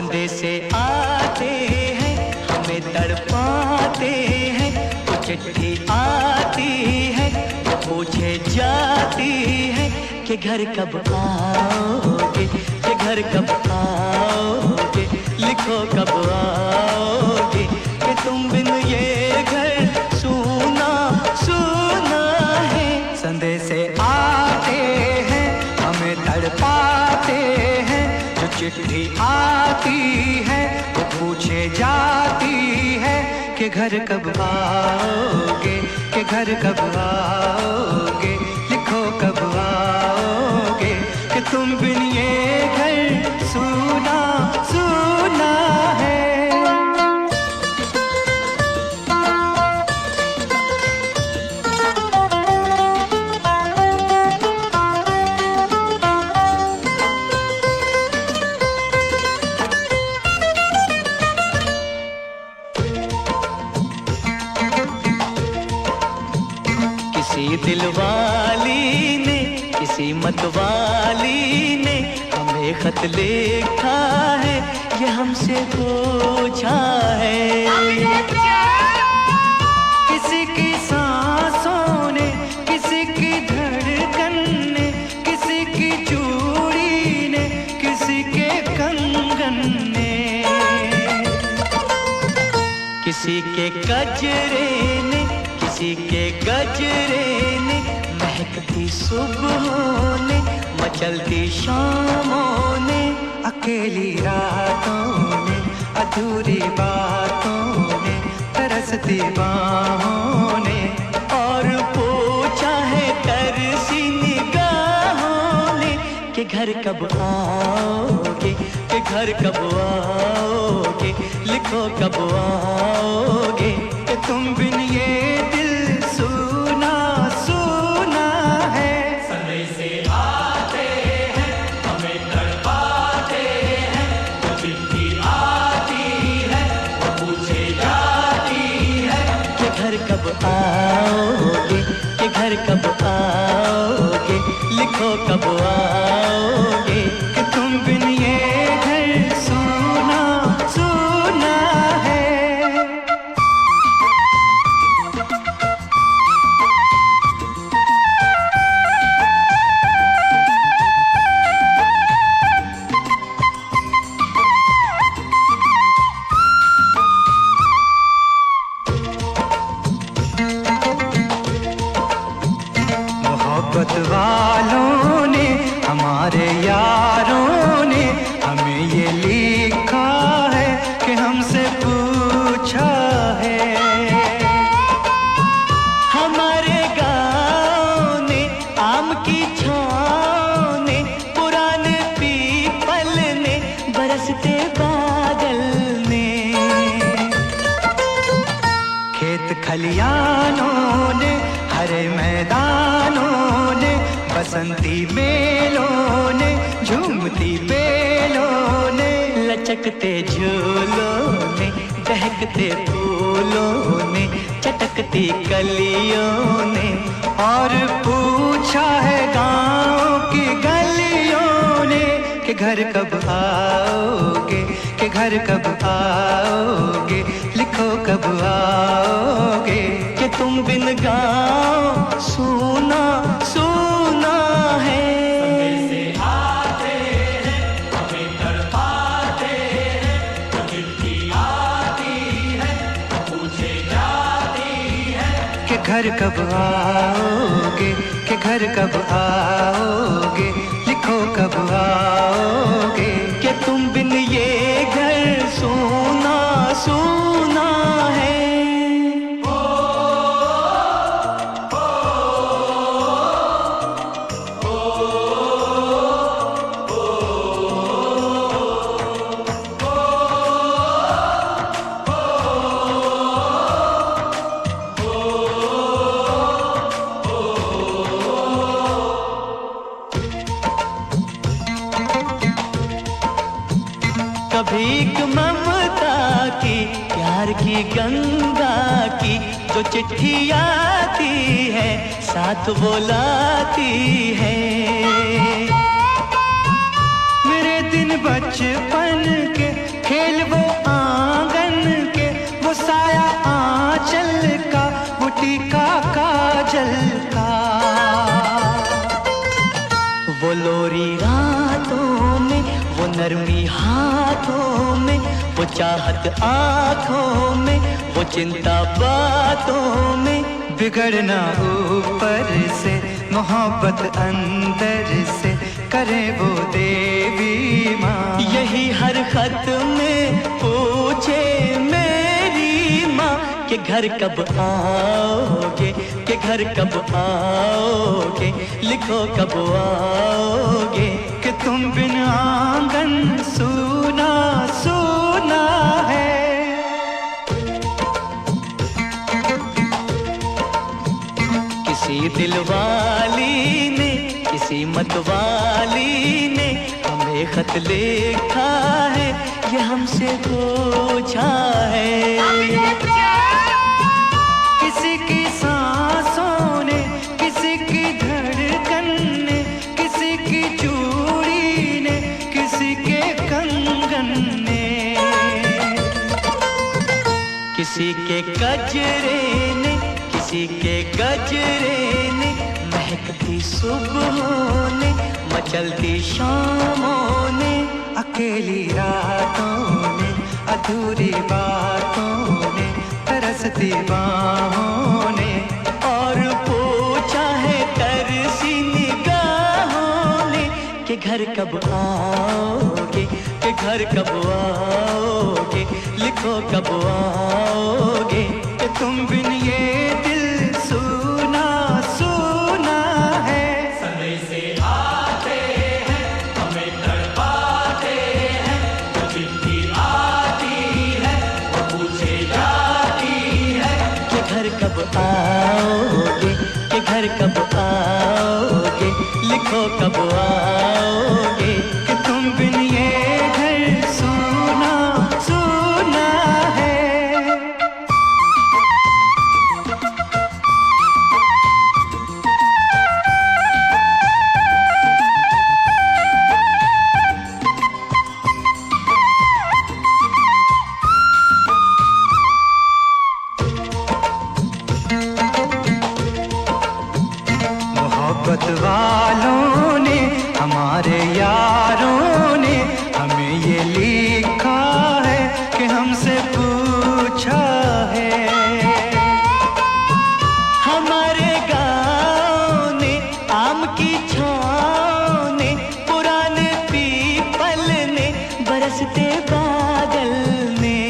संदेशे आते हैं हमें तड़पाते हैं, तो चिट्ठी आती है तो पूछे जाती है कि घर कब आओगे, कि घर कब आओगे, लिखो कब आओगे, कि तुम बिन ये घर सूना सूना है। संदेशे आते हैं हमें तड़पाते हैं, जो चिट्ठी आती है वो पूछे जाती है कि घर कब आओगे, कि घर कब आओगे, लिखो कब आओगे, कि तुम बिन ये घर सूना सूना है। किसी दिलवाली ने, किसी मतवाली ने हमें खत लिखा है, ये हमसे पूछा है। किसी की सांसों ने, किसी की धड़कन ने, किसी की चूड़ी ने, किसी के कंगन ने, किसी के गजरे ने, किसी के गजरे ने, महकती सुबहों ने, मचलती शामों ने, अकेली रातों ने, अधूरी बातों ने, तरसती बाहों ने, और पूछा है तरसी निगाहों ने कि घर कब आओगे, कि घर कब आओगे, लिखो कब आओगे, कि तुम बिन ये आओगे, कि घर कब आओगे, लिखो कब आओगे, कि तुम बिन ये घर सूना सूना है। मोहब्बत वालों ने, हमारे यारों ने हमें ये लिखा है कि हमसे पूछा है। हमारे गाँव ने, आम की छाँव ने, पुराने पीपल ने, बरसते बादल ने, खेत खलियानों ने, हरे मैदानों ने, बसंती मेलों ने, झूमती बेलों ने, लचकते झूलों ने, दहकते फूलों ने, चटकती कलियों ने, और पूछा है गाँव की गलियों ने कि घर कब आओगे, कि घर कब आओगे, लिखो कब आओगे, कि तुम बिन गाँव सूना सूना है। संदेशे आते हैं हमें तड़पाते हैं, तो चिट्ठी आती है तो पूछे जाती है कि घर कब आओगे, कि घर कब आओगे, लिखो कब आओगे, कि तुम बिन ये घर सूना सूना है। भीख ममता की, प्यार की गंगा की, जो चिट्ठी आती है साथ वो लाती है। मेरे दिन बचपन के खेल वो आंगन के, वो साया आंचल का, वो टीका काजल का, वो लोरी रातों में, वो नरमी हाथों में, वो चाहत आँखों में, वो चिंता बातों में। बिगड़ना ऊपर से, मोहब्बत अंदर से, करे वो देवी माँ। यही हर खत में पूछे मेरी माँ कि घर कब आओगे, कि घर कब आओगे, लिखो कब आओगे। कि तुम बिन आंगन सूना सूना है। किसी दिलवाली ने, किसी मतवाली ने हमें खत लिखा है, ये हमसे पूछा है। किसी की सांसों ने, किसी की धड़कन ने, किसी की चूड़ी ने, किसी के कंगन ने, किसी के गजरे ने, किसी के गजरे ने, महकती सुबहों ने, मचलती शामों ने, अकेली रातों ने, अधूरी बातों ने, तरसती बाहों ने, और पूछा है तरसी निगाहों ने कि घर कब आओगे, कि घर कब आओगे, लिखो कब आओगे। कि तुम बिन ये दिल सूना सूना है। समय से आते हैं, हमें तड़पाते हैं, वो चिट्ठी आती है, वो पूछे जाती है कि घर कब आओगे, कि घर कब आओगे, लिखो कब आओगे। कि तुम बिन ये घर सूना सूना है। मोहब्बत वालों ने, हमारे यारों ने हमें ये लिखा है कि हमसे पूछा है। हमारे गाँव ने, आम की छाँव ने, पुराने पीपल ने, बरसते बादल ने,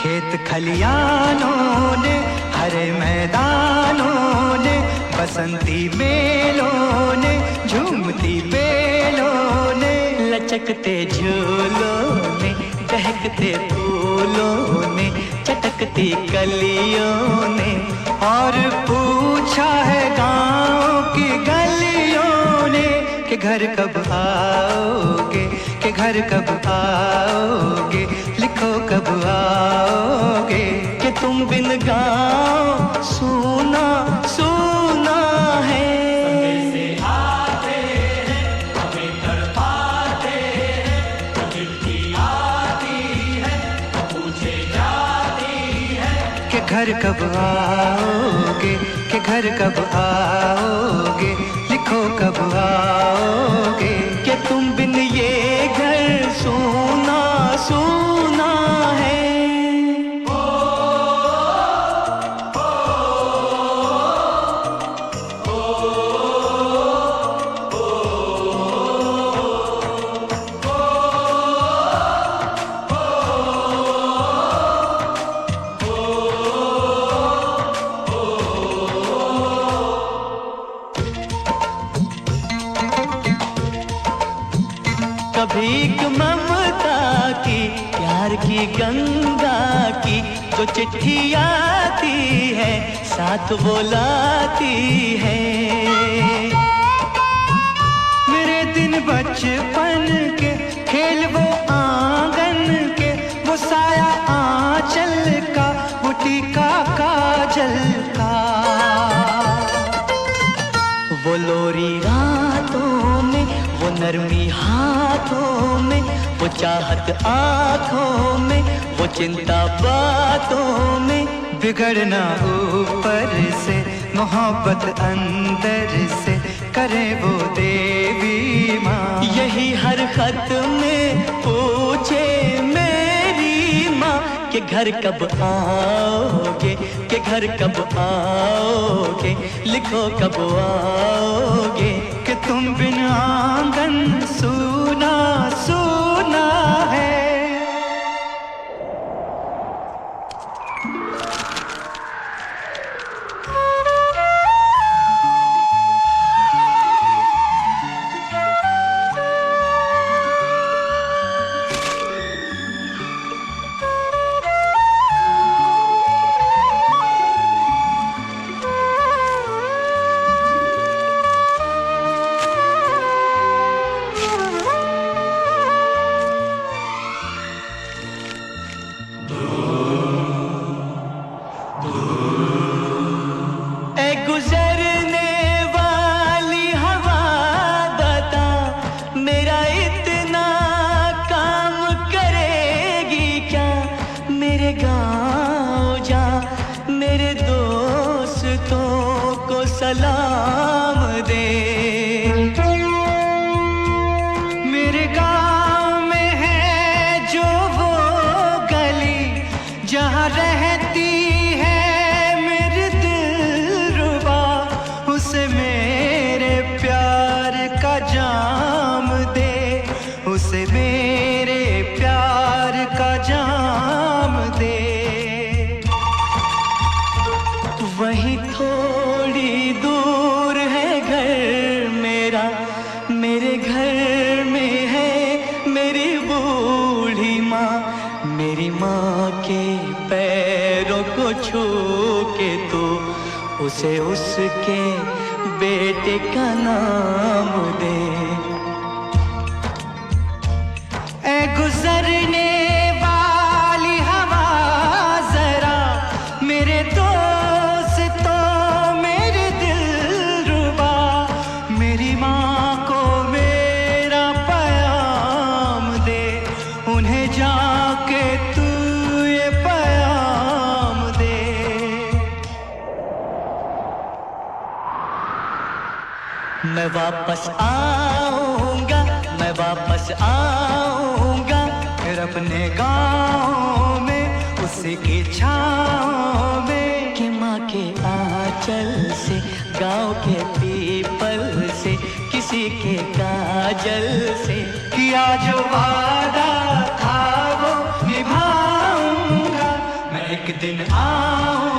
खेत खलियानों ने, हरे मैदानों ने, बसंती मेलों ने, झूमती बेलों ने, लचकते झूलों ने, दहकते फूलों ने, चटकती कलियों ने, और पूछा है गाँव की गलियों ने कि घर कब आओगे, कि घर कब आओगे, लिखो कब आओगे। कि तुम बिन गाँव सूना सूना है। समय से आते हैं, हमें तड़पाते हैं, वो चिट्ठी आती है, वो पूछे जाती है कि घर कब आओगे, कि घर कब आओगे, लिखो कब आओगे। कि तुम बिन ये घर सूना सूना है। कभी एक ममता की, प्यार की गंगा की, जो चिट्ठी आती है, साथ वो लाती है। मेरे दिन बचपन के खेल वो आंगन के, वो साया आंचल का, वो टीका काजल का, वो लोरी रातों में, वो नरमी हाथों में, वो चाहत आँखों में, वो चिंता बातों में। बिगड़ना ऊपर से, मोहब्बत अंदर से, करे वो देवी माँ। यही हर खत में पूछे मेरी माँ कि घर कब आओगे, कि घर कब आओगे, लिखो कब आओगे। कि तुम बिन आंगन सूना सूना है। सलाम दे। मेरे गांव में है जो वो गली जहाँ रहती है मेरी दिलरुबा, उसे मेरे प्यार का जाम दे, उसे मेरे प्यार का जाम दे। वही थोड़ी दूर है घर मेरा, मेरे घर में है मेरी बूढ़ी माँ। मेरी माँ के पैरों को छू के तो उसे उसके बेटे का नाम दे। ऐ गुजरने वाली हवा जरा मेरे जाके तू ये पैगाम दे। मैं वापस आऊंगा, मैं वापस आऊंगा, फिर अपने गाँव में उसी की छाँव में। कि माँ के आंचल से, गाँव के पीपल से, किसी के काजल से किया जो वादा था वो निभाऊंगा। मैं एक दिन आऊंगा।